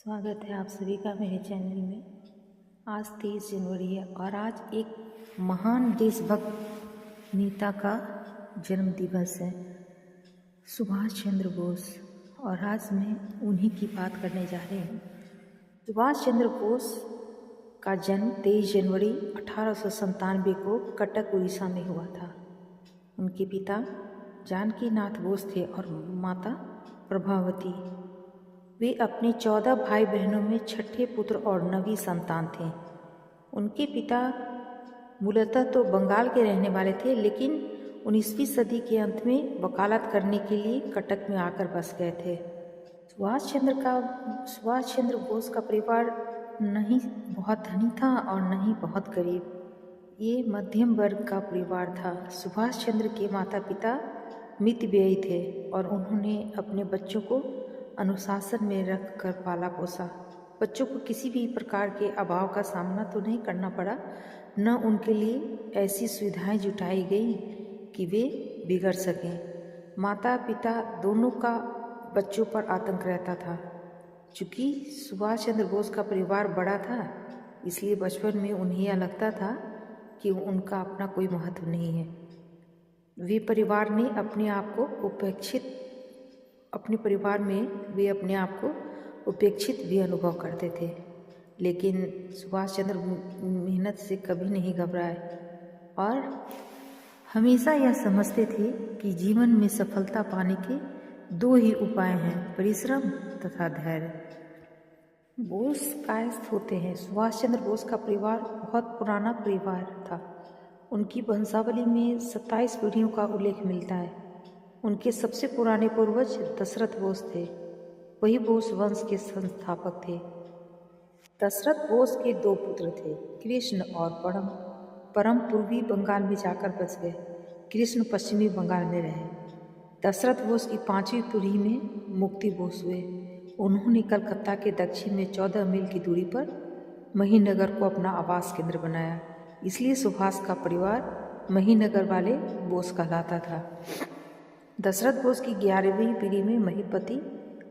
स्वागत है आप सभी का मेरे चैनल में। आज 23 जनवरी है और आज एक महान देशभक्त नेता का जन्म दिवस है, सुभाष चंद्र बोस। और आज मैं उन्हीं की बात करने जा रही हूँ। सुभाष चंद्र बोस का जन्म 23 जनवरी 1897 को कटक उड़ीसा में हुआ था। उनके पिता जानकी नाथ बोस थे और माता प्रभावती। वे अपने 14 भाई बहनों में छठे पुत्र और 9वीं संतान थे। उनके पिता मूलतः तो बंगाल के रहने वाले थे, लेकिन 19वीं सदी के अंत में वकालत करने के लिए कटक में आकर बस गए थे। सुभाष चंद्र बोस का परिवार नहीं बहुत धनी था और नहीं बहुत गरीब। ये मध्यम वर्ग का परिवार था। सुभाष चंद्र के माता पिता मितव्ययी थे और उन्होंने अपने बच्चों को अनुशासन में रख कर पाला पोसा। बच्चों को किसी भी प्रकार के अभाव का सामना तो नहीं करना पड़ा, न उनके लिए ऐसी सुविधाएं जुटाई गई कि वे बिगड़ सकें। माता पिता दोनों का बच्चों पर आतंक रहता था। चूँकि सुभाष चंद्र बोस का परिवार बड़ा था, इसलिए बचपन में उन्हें यह लगता था कि उनका अपना कोई महत्व नहीं है। वे परिवार ने अपने परिवार में वे अपने आप को उपेक्षित भी अनुभव करते थे। लेकिन सुभाष चंद्र मेहनत से कभी नहीं घबराए और हमेशा यह समझते थे कि जीवन में सफलता पाने के 2 ही उपाय हैं, परिश्रम तथा धैर्य। बोस कायस्थ होते हैं। सुभाष चंद्र बोस का परिवार बहुत पुराना परिवार था। उनकी वंशावली में 27 पीढ़ियों का उल्लेख मिलता है। उनके सबसे पुराने पूर्वज दशरथ बोस थे। वही बोस वंश के संस्थापक थे। दशरथ बोस के 2 पुत्र थे, कृष्ण और परम पूर्वी बंगाल में जाकर बस गए। कृष्ण पश्चिमी बंगाल में रहे। दशरथ बोस की 5वीं पीढ़ी में मुक्ति बोस हुए। उन्होंने कलकत्ता के दक्षिण में 14 मील की दूरी पर महीनगर को अपना आवास केंद्र बनाया। इसलिए सुभाष का परिवार महीनगर वाले बोस कहलाता था। दशरथ बोस की 11वीं पीढ़ी में महीपति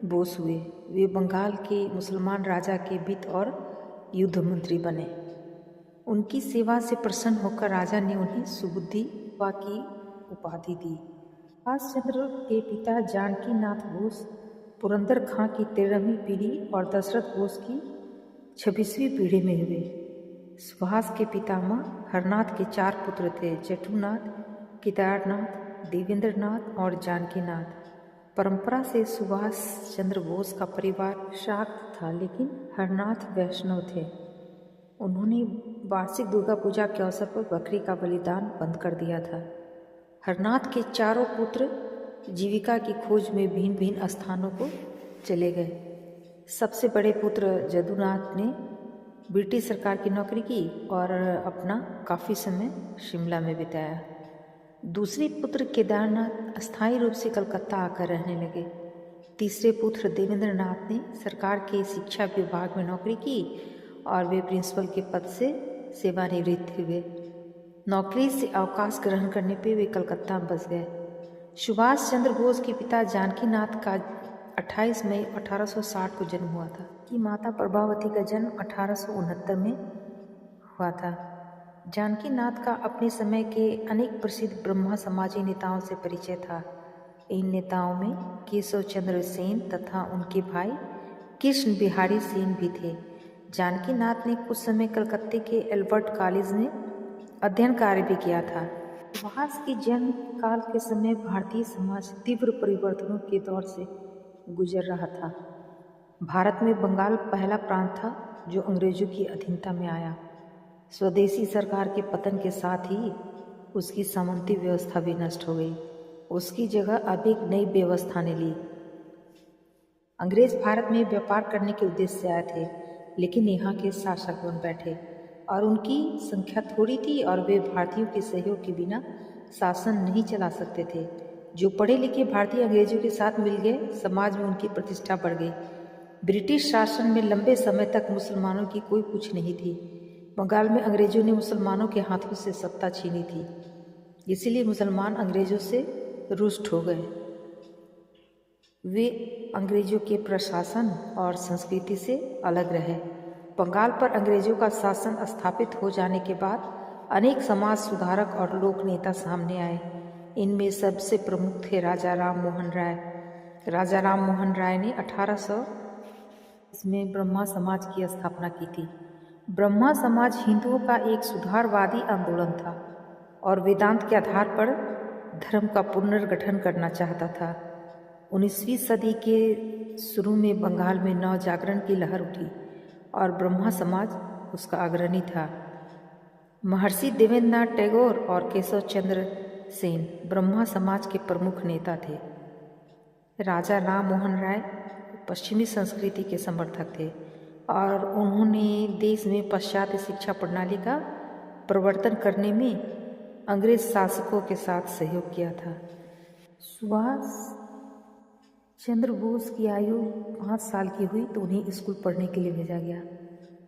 बोस हुए। वे बंगाल के मुसलमान राजा के वित्त और युद्ध मंत्री बने। उनकी सेवा से प्रसन्न होकर राजा ने उन्हें सुबुद्धि की उपाधि दी। सुभाष चंद्र के पिता जानकी नाथ बोस पुरंदर खां की 13वीं पीढ़ी और दशरथ बोस की 26वीं पीढ़ी में हुए। सुभाष के पितामह हरनाथ के 4 पुत्र थे, जटूनाथ, केदारनाथ, देवेंद्रनाथ और जानकीनाथ। परंपरा से सुभाष चंद्र बोस का परिवार शाक्त था, लेकिन हरनाथ वैष्णव थे। उन्होंने वार्षिक दुर्गा पूजा के अवसर पर बकरी का बलिदान बंद कर दिया था। हरनाथ के 4 पुत्र जीविका की खोज में भिन्न भिन्न स्थानों को चले गए। सबसे बड़े पुत्र जदुनाथ ने ब्रिटिश सरकार की नौकरी की और अपना काफ़ी समय शिमला में बिताया। दूसरे पुत्र केदारनाथ अस्थायी रूप से कलकत्ता आकर रहने लगे। तीसरे पुत्र देवेंद्रनाथ ने सरकार के शिक्षा विभाग में नौकरी की और वे प्रिंसिपल के पद से सेवानिवृत्त हुए। नौकरी से अवकाश ग्रहण करने पर वे कलकत्ता में बस गए। सुभाष चंद्र बोस के पिता जानकी नाथ का 28 मई 1860 को जन्म हुआ था। कि माता प्रभावती का जन्म 1869 में हुआ था। जानकी नाथ का अपने समय के अनेक प्रसिद्ध ब्रह्मा समाजी नेताओं से परिचय था। इन नेताओं में केशव चंद्र सेन तथा उनके भाई कृष्ण बिहारी सेन भी थे। जानकी नाथ ने कुछ समय कलकत्ते के एल्बर्ट कॉलेज में अध्ययन कार्य भी किया था। सुभाष के जन्म काल के समय भारतीय समाज तीव्र परिवर्तनों के दौर से गुजर रहा था। भारत में बंगाल पहला प्रांत था जो अंग्रेजों की अधीनता में आया। स्वदेशी सरकार के पतन के साथ ही उसकी सामंती व्यवस्था भी नष्ट हो गई। उसकी जगह अब एक नई व्यवस्था ने ली। अंग्रेज भारत में व्यापार करने के उद्देश्य से आए थे, लेकिन यहाँ के शासक बन बैठे और उनकी संख्या थोड़ी थी और वे भारतीयों के सहयोग के बिना शासन नहीं चला सकते थे। जो पढ़े लिखे भारतीय अंग्रेजों के साथ मिल गए, समाज में उनकी प्रतिष्ठा बढ़ गई। ब्रिटिश शासन में लंबे समय तक मुसलमानों की कोई पूछ नहीं थी। बंगाल में अंग्रेजों ने मुसलमानों के हाथों से सत्ता छीनी थी, इसीलिए मुसलमान अंग्रेजों से रुष्ट हो गए। वे अंग्रेजों के प्रशासन और संस्कृति से अलग रहे। बंगाल पर अंग्रेजों का शासन स्थापित हो जाने के बाद अनेक समाज सुधारक और लोक नेता सामने आए। इनमें सबसे प्रमुख थे राजा राम मोहन राय। राजा राम मोहन राय ने 1800 में ब्रह्मा समाज की स्थापना की थी। ब्रह्मा समाज हिंदुओं का एक सुधारवादी आंदोलन था और वेदांत के आधार पर धर्म का पुनर्गठन करना चाहता था। 19वीं सदी के शुरू में बंगाल में नव जागरण की लहर उठी और ब्रह्मा समाज उसका अग्रणी था। महर्षि देवेंद्रनाथ टैगोर और केशव चंद्र सेन ब्रह्मा समाज के प्रमुख नेता थे। राजा राम मोहन राय पश्चिमी संस्कृति के समर्थक थे और उन्होंने देश में पाश्चात्य शिक्षा प्रणाली का प्रवर्तन करने में अंग्रेज शासकों के साथ सहयोग किया था। सुभाष चंद्र बोस की आयु 5 साल की हुई तो उन्हें स्कूल पढ़ने के लिए भेजा गया।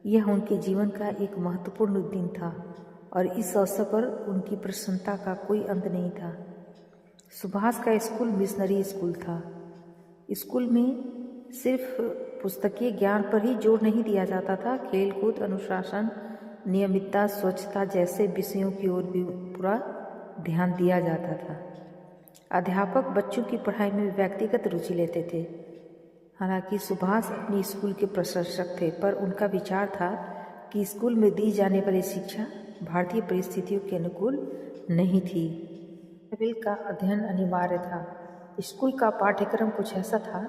यह उनके जीवन का एक महत्वपूर्ण दिन था और इस अवसर पर उनकी प्रसन्नता का कोई अंत नहीं था। सुभाष का स्कूल मिशनरी स्कूल था। स्कूल में सिर्फ पुस्तकीय ज्ञान पर ही जोर नहीं दिया जाता था, खेलकूद, अनुशासन, नियमितता, स्वच्छता जैसे विषयों की ओर भी पूरा ध्यान दिया जाता था। अध्यापक बच्चों की पढ़ाई में व्यक्तिगत रुचि लेते थे। हालांकि सुभाष अपने स्कूल के प्रशंसक थे, पर उनका विचार था कि स्कूल में दी जाने वाली शिक्षा भारतीय परिस्थितियों के अनुकूल नहीं थी। बिल का अध्ययन अनिवार्य था। स्कूल का पाठ्यक्रम कुछ ऐसा था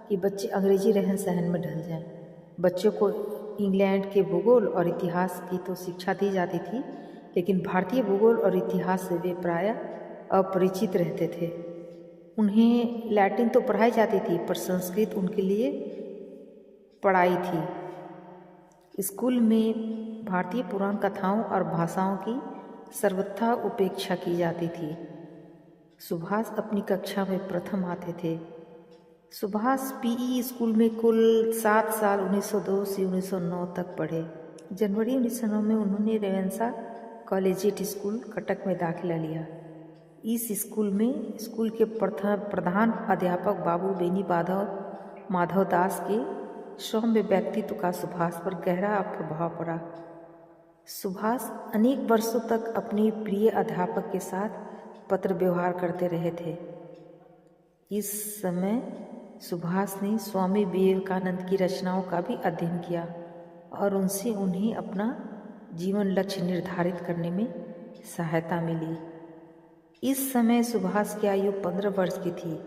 कि बच्चे अंग्रेजी रहन सहन में ढल जाएं। बच्चों को इंग्लैंड के भूगोल और इतिहास की तो शिक्षा दी जाती थी, लेकिन भारतीय भूगोल और इतिहास से वे प्रायः अपरिचित रहते थे। उन्हें लैटिन तो पढ़ाई जाती थी, पर संस्कृत उनके लिए पढ़ाई थी। स्कूल में भारतीय पुराण कथाओं और भाषाओं की सर्वथा उपेक्षा की जाती थी। सुभाष अपनी कक्षा में प्रथम आते थे। सुभाष पीई स्कूल में कुल 7 साल 1902 से 1909 तक पढ़े। जनवरी 1909 में उन्होंने रेवेंसा कॉलेजिएट स्कूल कटक में दाखिला लिया। इस स्कूल में स्कूल के प्रधान अध्यापक बाबू बेनी माधव दास के सौम्य व्यक्तित्व का सुभाष पर गहरा प्रभाव पड़ा। सुभाष अनेक वर्षों तक अपने प्रिय अध्यापक के साथ पत्र व्यवहार करते रहे थे। इस समय सुभाष ने स्वामी विवेकानंद की रचनाओं का भी अध्ययन किया और उनसे उन्हें अपना जीवन लक्ष्य निर्धारित करने में सहायता मिली। इस समय सुभाष की आयु 15 वर्ष की थी।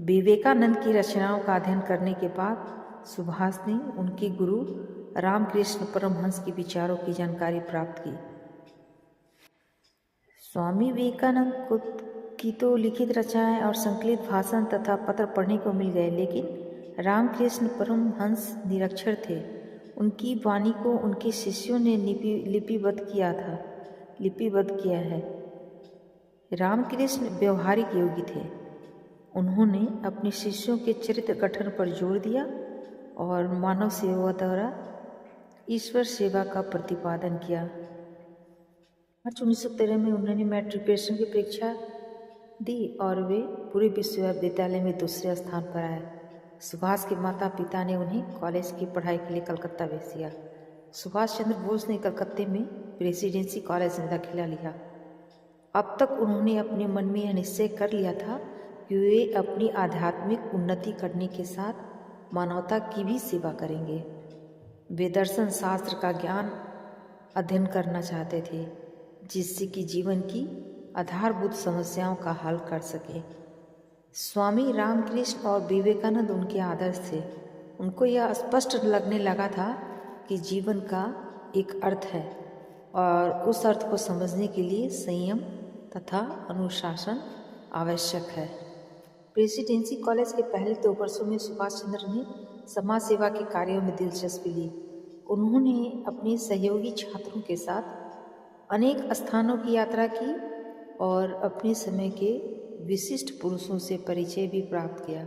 विवेकानंद की रचनाओं का अध्ययन करने के बाद सुभाष ने उनके गुरु रामकृष्ण परमहंस के विचारों की जानकारी प्राप्त की। स्वामी विवेकानंद की तो लिखित रचनाएं और संकलित भाषण तथा पत्र पढ़ने को मिल गए, लेकिन रामकृष्ण परमहंस निरक्षर थे। उनकी वाणी को उनके शिष्यों ने लिपिबद्ध किया है। रामकृष्ण व्यवहारिक योगी थे। उन्होंने अपने शिष्यों के चरित्र गठन पर जोर दिया और मानव सेवा द्वारा ईश्वर सेवा का प्रतिपादन किया। मार्च 1913 में उन्होंने मैट्रिकुलेशन की परीक्षा दी और वे पूरे विश्वविद्यालय में दूसरे स्थान पर आए। सुभाष के माता पिता ने उन्हें कॉलेज की पढ़ाई के लिए कलकत्ता भेज दिया। सुभाष चंद्र बोस ने कलकत्ते में प्रेसिडेंसी कॉलेज में दाखिला लिया। अब तक उन्होंने अपने मन में यह निश्चय कर लिया था कि वे अपनी आध्यात्मिक उन्नति करने के साथ मानवता की भी सेवा करेंगे। वे दर्शन शास्त्र का ज्ञान अध्ययन करना चाहते थे, जिससे कि जीवन की आधारभूत समस्याओं का हल कर सके। स्वामी रामकृष्ण और विवेकानंद उनके आदर्श थे। उनको यह स्पष्ट लगने लगा था कि जीवन का एक अर्थ है और उस अर्थ को समझने के लिए संयम तथा अनुशासन आवश्यक है। प्रेसिडेंसी कॉलेज के पहले 2 वर्षों में सुभाष चंद्र ने समाज सेवा के कार्यों में दिलचस्पी ली। उन्होंने अपने सहयोगी छात्रों के साथ अनेक स्थानों की यात्रा की और अपने समय के विशिष्ट पुरुषों से परिचय भी प्राप्त किया।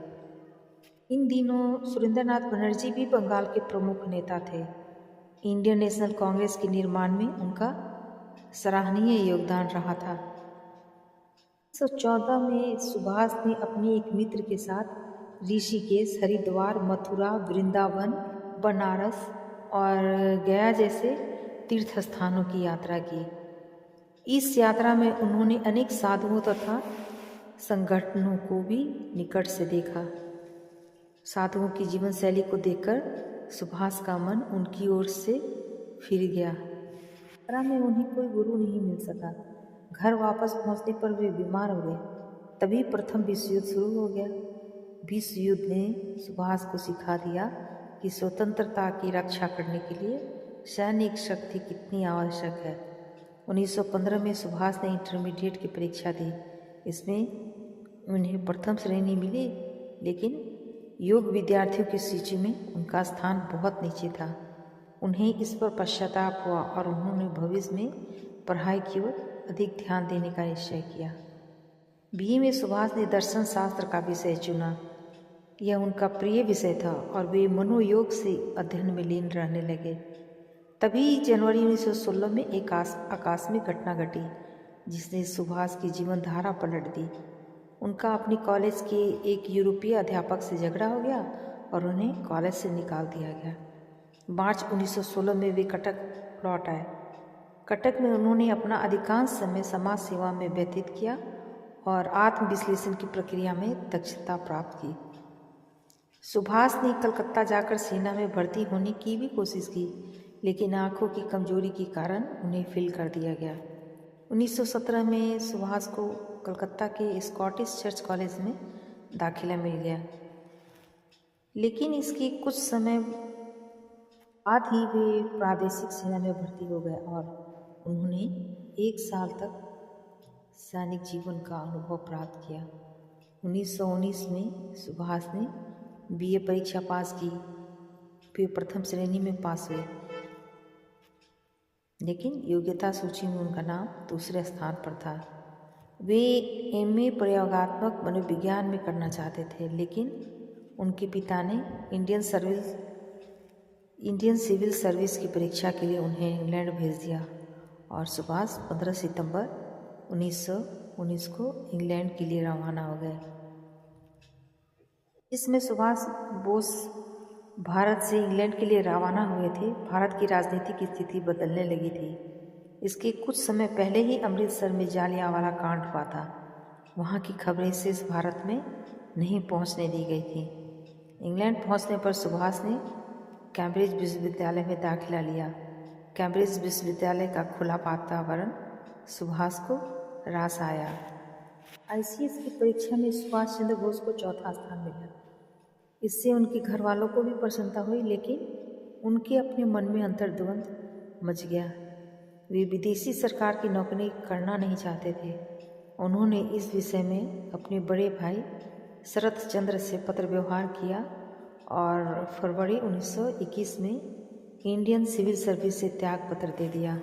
इन दिनों सुरेंद्रनाथ बनर्जी भी बंगाल के प्रमुख नेता थे। इंडियन नेशनल कांग्रेस के निर्माण में उनका सराहनीय योगदान रहा था। 1914 में सुभाष ने अपने एक मित्र के साथ ऋषिकेश, हरिद्वार, मथुरा, वृंदावन, बनारस और गया जैसे तीर्थ स्थानों की यात्रा की। इस यात्रा में उन्होंने अनेक साधुओं तथा संगठनों को भी निकट से देखा। साधुओं की जीवन शैली को देखकर सुभाष का मन उनकी ओर से फिर गया। यात्रा में उन्हें कोई गुरु नहीं मिल सका। घर वापस पहुंचने पर वे बीमार हो गए। तभी प्रथम विश्व युद्ध शुरू हो गया। विश्व युद्ध ने सुभाष को सिखा दिया कि स्वतंत्रता की रक्षा करने के लिए सैनिक शक्ति कितनी आवश्यक है। 1915 में सुभाष ने इंटरमीडिएट की परीक्षा दी। इसमें उन्हें प्रथम श्रेणी मिली, लेकिन योग्य विद्यार्थियों की सूची में उनका स्थान बहुत नीचे था। उन्हें इस पर पश्चाताप हुआ और उन्होंने भविष्य में पढ़ाई की ओर अधिक ध्यान देने का निश्चय किया। बीए में सुभाष ने दर्शन शास्त्र का विषय चुना। यह उनका प्रिय विषय था और वे मनोयोग से अध्ययन में लीन रहने लगे। तभी जनवरी 1916 में एक आकस्मिक घटना घटी जिसने सुभाष की जीवन धारा पलट दी। उनका अपने कॉलेज के एक यूरोपीय अध्यापक से झगड़ा हो गया और उन्हें कॉलेज से निकाल दिया गया। मार्च 1916 में वे कटक लौट आए। कटक में उन्होंने अपना अधिकांश समय समाज सेवा में व्यतीत किया और आत्मविश्लेषण की प्रक्रिया में दक्षता प्राप्त की। सुभाष ने कलकत्ता जाकर सेना में भर्ती होने की भी कोशिश की, लेकिन आंखों की कमजोरी के कारण उन्हें फेल कर दिया गया। 1917 में सुभाष को कलकत्ता के स्कॉटिश चर्च कॉलेज में दाखिला मिल गया, लेकिन इसके कुछ समय बाद ही वे प्रादेशिक सेना में भर्ती हो गए और उन्होंने 1 साल तक सैनिक जीवन का अनुभव प्राप्त किया। 1919 में सुभाष ने बीए परीक्षा पास की। वे प्रथम श्रेणी में पास हुए, लेकिन योग्यता सूची में उनका नाम दूसरे स्थान पर था। वे एमए प्रयोगात्मक मनोविज्ञान में करना चाहते थे, लेकिन उनके पिता ने इंडियन सिविल सर्विस की परीक्षा के लिए उन्हें इंग्लैंड भेज दिया और सुभाष 15 सितंबर 1919 को इंग्लैंड के लिए रवाना हो गए। इसमें सुभाष बोस भारत से इंग्लैंड के लिए रवाना हुए थे। भारत की राजनीतिक स्थिति बदलने लगी थी। इसके कुछ समय पहले ही अमृतसर में जालियांवाला कांड हुआ था। वहाँ की खबरें शेष भारत में नहीं पहुँचने दी गई थी। इंग्लैंड पहुँचने पर सुभाष ने कैम्ब्रिज विश्वविद्यालय में दाखिला लिया। कैम्ब्रिज विश्वविद्यालय का खुला वातावरण सुभाष को रास आया। आईसीएस की परीक्षा में सुभाष चंद्र बोस को चौथा स्थान मिला। इससे उनके घर वालों को भी प्रसन्नता हुई, लेकिन उनके अपने मन में अंतर्द्वंद मच गया। वे विदेशी सरकार की नौकरी करना नहीं चाहते थे। उन्होंने इस विषय में अपने बड़े भाई शरत चंद्र से पत्र व्यवहार किया और फरवरी 1921 में इंडियन सिविल सर्विस से त्याग पत्र दे दिया।